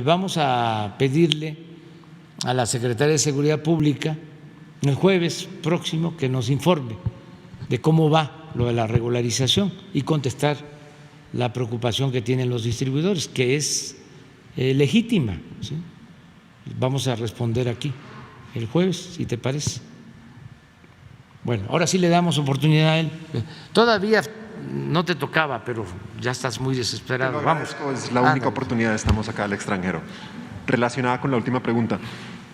Vamos a pedirle a la Secretaría de Seguridad Pública el jueves próximo que nos informe de cómo va lo de la regularización y contestar la preocupación que tienen los distribuidores, que es legítima, ¿sí? Vamos a responder aquí el jueves, si te parece. Bueno, ahora sí le damos oportunidad a él. Todavía no te tocaba, pero ya estás muy desesperado. Vamos. Es la única oportunidad, estamos acá al extranjero. Relacionada con la última pregunta,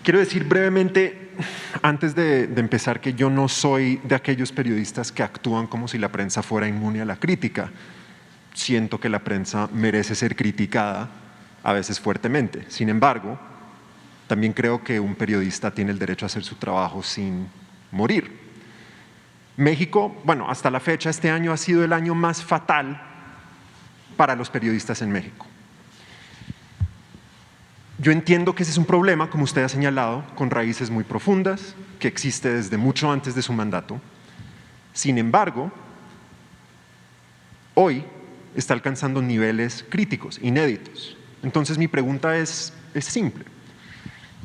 quiero decir brevemente, antes de empezar, que yo no soy de aquellos periodistas que actúan como si la prensa fuera inmune a la crítica. Siento que la prensa merece ser criticada, a veces fuertemente. Sin embargo, también creo que un periodista tiene el derecho a hacer su trabajo sin morir. México, bueno, hasta la fecha, este año ha sido el año más fatal para los periodistas en México. Yo entiendo que ese es un problema, como usted ha señalado, con raíces muy profundas, que existe desde mucho antes de su mandato. Sin embargo, hoy está alcanzando niveles críticos, inéditos. Entonces mi pregunta es simple.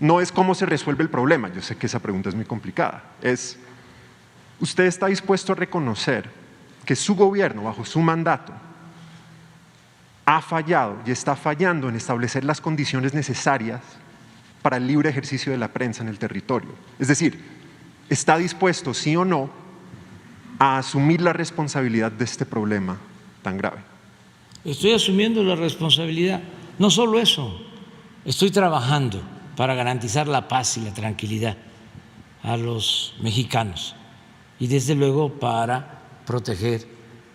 No es cómo se resuelve el problema, yo sé que esa pregunta es muy complicada. ¿Usted está dispuesto a reconocer que su gobierno, bajo su mandato, ha fallado y está fallando en establecer las condiciones necesarias para el libre ejercicio de la prensa en el territorio? Es decir, ¿está dispuesto, sí o no, a asumir la responsabilidad de este problema tan grave? Estoy asumiendo la responsabilidad. No solo eso, estoy trabajando para garantizar la paz y la tranquilidad a los mexicanos y desde luego para proteger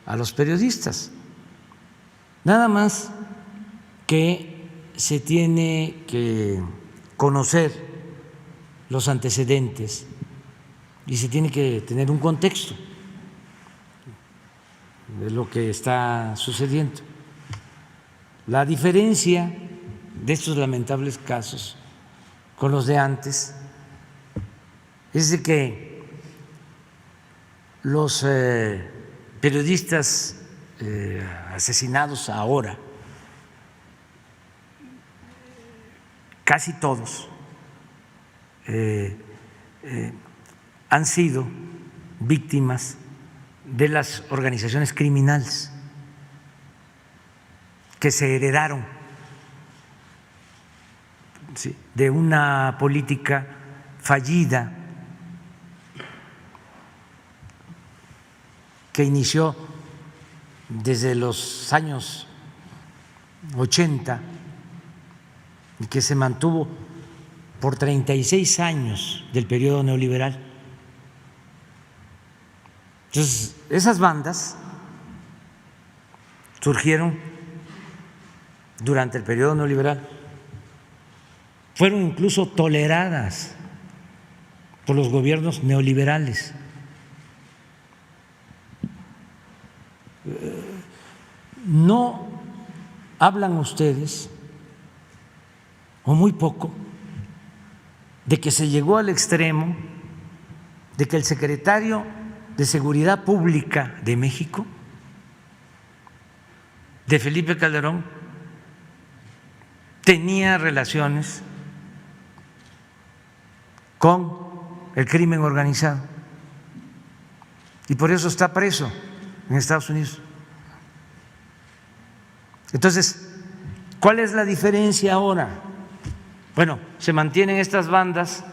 a los periodistas. Nada más que se tiene que conocer los antecedentes y se tiene que tener un contexto de lo que está sucediendo. La diferencia de estos lamentables casos con los de antes es de que los periodistas asesinados ahora, casi todos han sido víctimas de las organizaciones criminales que se heredaron, ¿sí?, de una política fallida que inició desde los años 80 y que se mantuvo por 36 años del periodo neoliberal. Entonces, esas bandas surgieron durante el periodo neoliberal, fueron incluso toleradas por los gobiernos neoliberales. No hablan ustedes, o muy poco, de que se llegó al extremo de que el secretario de Seguridad Pública de México, de Felipe Calderón, tenía relaciones con el crimen organizado y por eso está preso en Estados Unidos. Entonces, ¿cuál es la diferencia ahora? Bueno, se mantienen estas bandas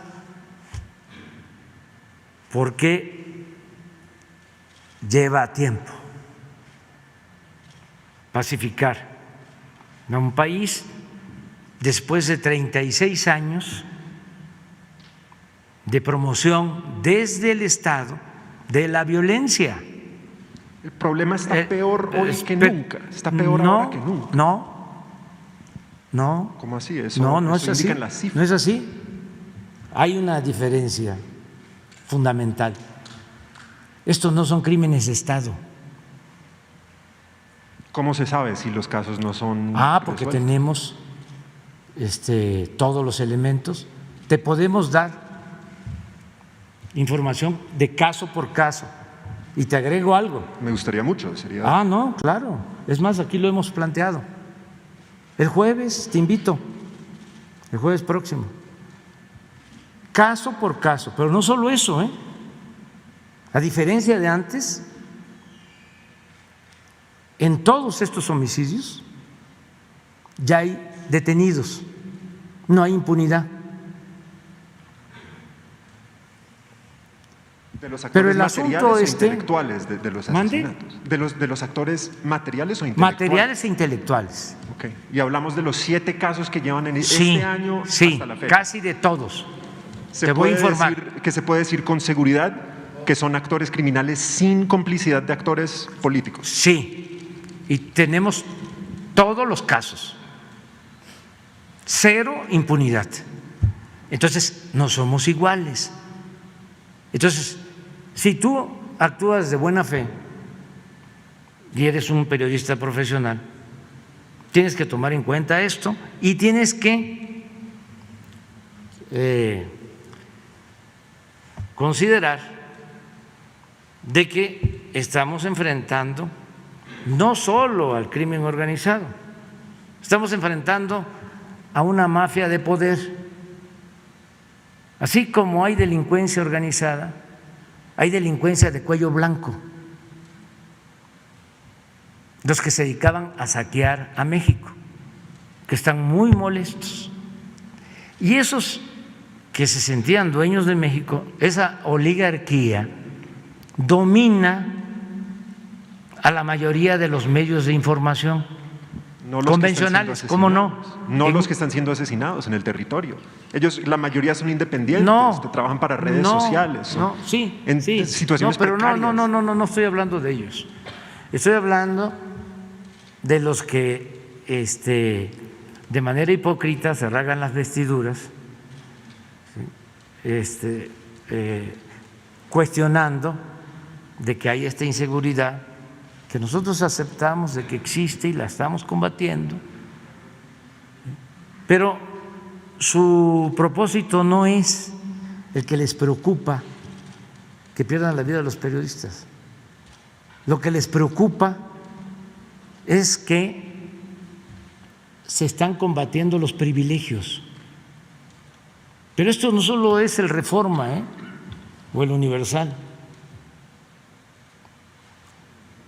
porque lleva tiempo pacificar a un país después de 36 años de promoción desde el Estado de la violencia. El problema está peor hoy que nunca. Está peor ahora que nunca. No. ¿Cómo así? Eso Es así. Las cifras. No es así. Hay una diferencia fundamental. Estos no son crímenes de Estado. ¿Cómo se sabe si los casos no son porque resueltos? tenemos todos los elementos. Te podemos dar información de caso por caso. Y te agrego algo. Me gustaría mucho. Sería... No, claro. Es más, aquí lo hemos planteado. El jueves te invito el jueves próximo, caso por caso. Pero no solo eso, a diferencia de antes, en todos estos homicidios ya hay detenidos, no hay impunidad. De los Pero actores el asunto materiales o intelectuales de los asesinatos. De los actores materiales o intelectuales. Materiales e intelectuales. Okay. Y hablamos de los 7 casos que llevan en Sí, este año sí, hasta la fecha. casi de todos. Se Te voy a puede informar. decir que se puede decir con seguridad que son actores criminales sin complicidad de actores políticos. Sí, y tenemos todos los casos. 0 impunidad. Entonces, no somos iguales. Entonces, si tú actúas de buena fe y eres un periodista profesional, tienes que tomar en cuenta esto y tienes que considerar de que estamos enfrentando no solo al crimen organizado, estamos enfrentando a una mafia de poder. Así como hay delincuencia organizada, hay delincuencia de cuello blanco, los que se dedicaban a saquear a México, que están muy molestos. Y esos que se sentían dueños de México, esa oligarquía domina a la mayoría de los medios de información No los convencionales, ¿cómo no? No los que están siendo asesinados en el territorio. Ellos, la mayoría son independientes, que trabajan para redes sociales. No, sí, en sí. situaciones pero precarias. no estoy hablando de ellos. Estoy hablando de los que de manera hipócrita se rasgan las vestiduras, cuestionando de que hay esta inseguridad que nosotros aceptamos de que existe y la estamos combatiendo, pero su propósito no es el que les preocupa que pierdan la vida los periodistas. Lo que les preocupa es que se están combatiendo los privilegios. Pero esto no solo es el Reforma o el Universal.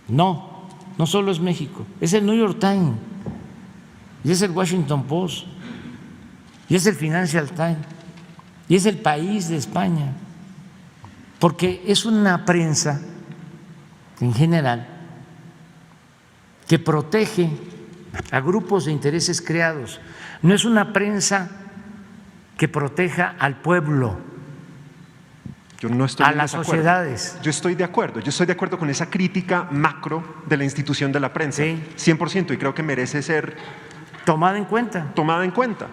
No solo es México, es el New York Times, y es el Washington Post, y es el Financial Times, y es el País de España, porque es una prensa en general que protege a grupos de intereses creados, no es una prensa que proteja al pueblo, Yo no estoy a en las desacuerdo. sociedades. Yo estoy de acuerdo con esa crítica macro de la institución de la prensa, Sí. 100%, y creo que merece ser Tomada en cuenta. tomada en cuenta.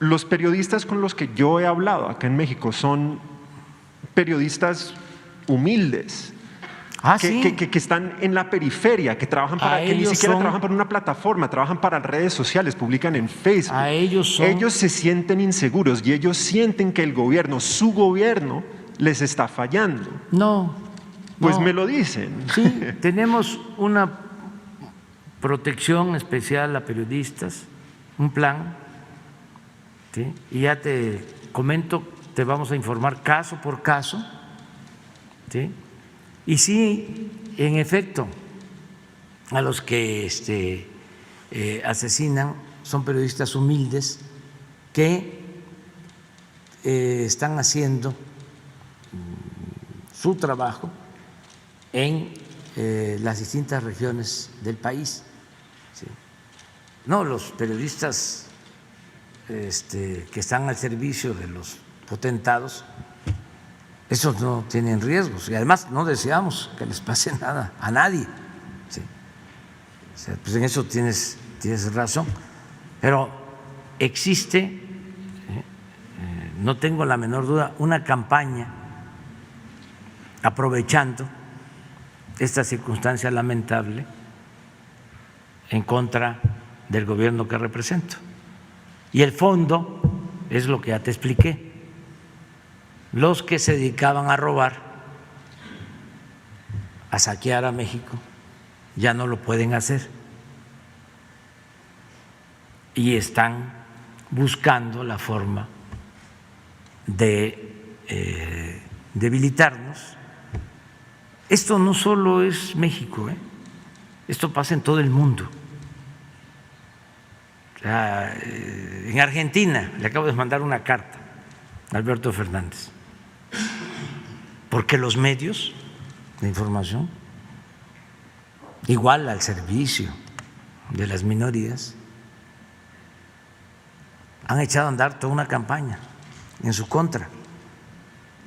Los periodistas con los que yo he hablado acá en México son periodistas humildes, Sí. que están en la periferia, que trabajan que ni ellos siquiera son- trabajan para una plataforma, trabajan para redes sociales, publican en Facebook. A ellos son- Ellos se sienten inseguros y ellos sienten que el gobierno, su gobierno, les está fallando. No. Pues no. me lo dicen. Sí, tenemos una protección especial a periodistas, un plan, ¿sí? Y ya te comento, te vamos a informar caso por caso, ¿sí? Y sí, en efecto, a los que asesinan son periodistas humildes que están haciendo su trabajo en las distintas regiones del país. ¿Sí? No, los periodistas que están al servicio de los potentados, esos no tienen riesgos y además no deseamos que les pase nada a nadie. ¿Sí? O sea, pues en eso tienes razón, pero existe, no tengo la menor duda, una campaña aprovechando esta circunstancia lamentable en contra del gobierno que represento. Y el fondo es lo que ya te expliqué. Los que se dedicaban a robar, a saquear a México, ya no lo pueden hacer y están buscando la forma de debilitarnos. Esto no solo es México, esto pasa en todo el mundo. O sea, en Argentina le acabo de mandar una carta a Alberto Fernández, porque los medios de información, igual al servicio de las minorías, han echado a andar toda una campaña en su contra.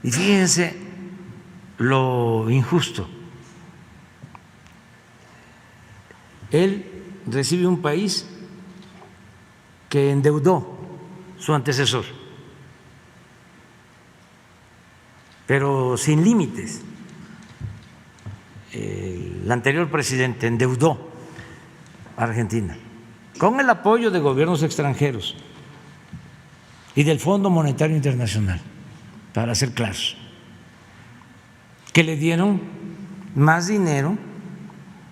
Y fíjense lo injusto. Él recibe un país que endeudó su antecesor, pero sin límites. El anterior presidente endeudó a Argentina con el apoyo de gobiernos extranjeros y del Fondo Monetario Internacional, para ser claros, que le dieron más dinero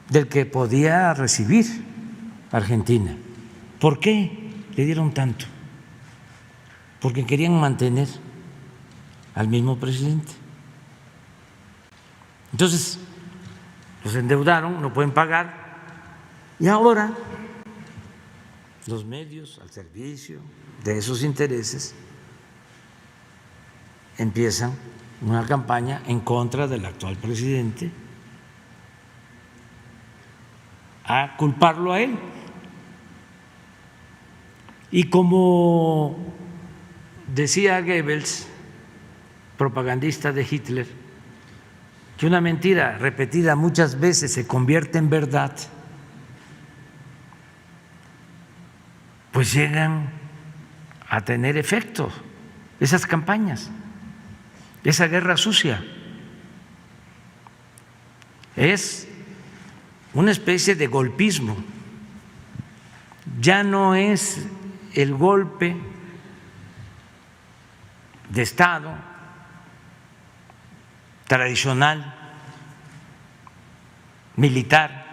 del que podía recibir Argentina. ¿Por qué le dieron tanto? Porque querían mantener al mismo presidente. Entonces, los endeudaron, no pueden pagar, y ahora los medios al servicio de esos intereses empiezan una campaña en contra del actual presidente, a culparlo a él. Y como decía Goebbels, propagandista de Hitler, que una mentira repetida muchas veces se convierte en verdad, pues llegan a tener efecto esas campañas, esa guerra sucia. Es una especie de golpismo. Ya no es el golpe de Estado tradicional, militar,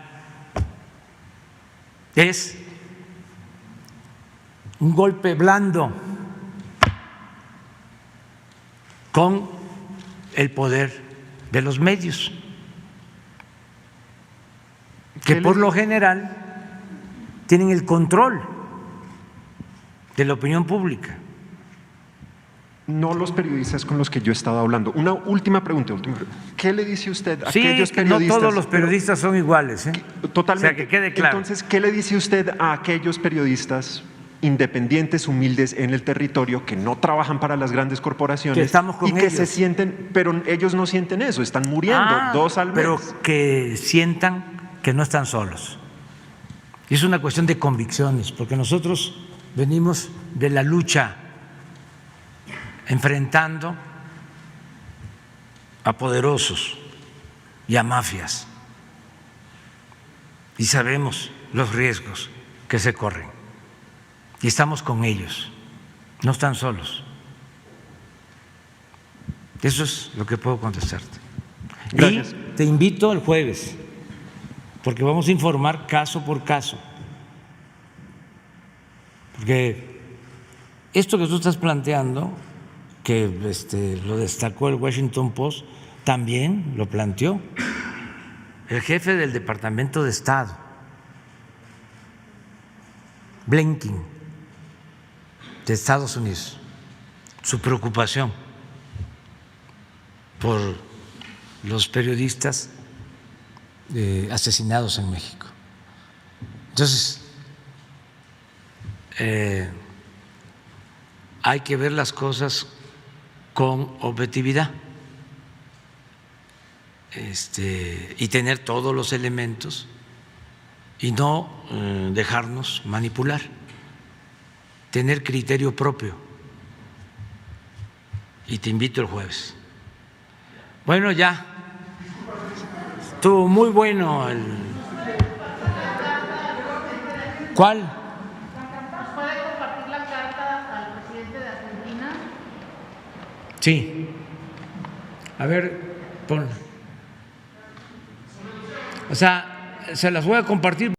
es un golpe blando con el poder de los medios, que por lo general tienen el control de la opinión pública. No los periodistas con los que yo he estado hablando. Una última pregunta. ¿Qué le dice usted a Sí, aquellos que periodistas? no todos los periodistas son iguales, Totalmente. O sea, que quede claro. Entonces, ¿qué le dice usted a aquellos periodistas independientes, humildes en el territorio, que no trabajan para las grandes corporaciones que estamos con y que ellos, se sienten, pero ellos no sienten eso, están muriendo 2 al mes? Pero que sientan que no están solos. Y es una cuestión de convicciones, porque nosotros venimos de la lucha enfrentando a poderosos y a mafias, y sabemos los riesgos que se corren, y estamos con ellos, no están solos. Eso es lo que puedo contestarte. Gracias. Y te invito el jueves, porque vamos a informar caso por caso, porque esto que tú estás planteando, que lo destacó el Washington Post, también lo planteó el jefe del Departamento de Estado, Blinken, de Estados Unidos, su preocupación por los periodistas asesinados en México. Entonces, hay que ver las cosas con objetividad, y tener todos los elementos y no dejarnos manipular, tener criterio propio. Y te invito el jueves. Bueno, ya estuvo muy bueno el… ¿Cuál? ¿Puede compartir la carta al presidente de Argentina? Sí. A ver, ponla. O sea, se las voy a compartir.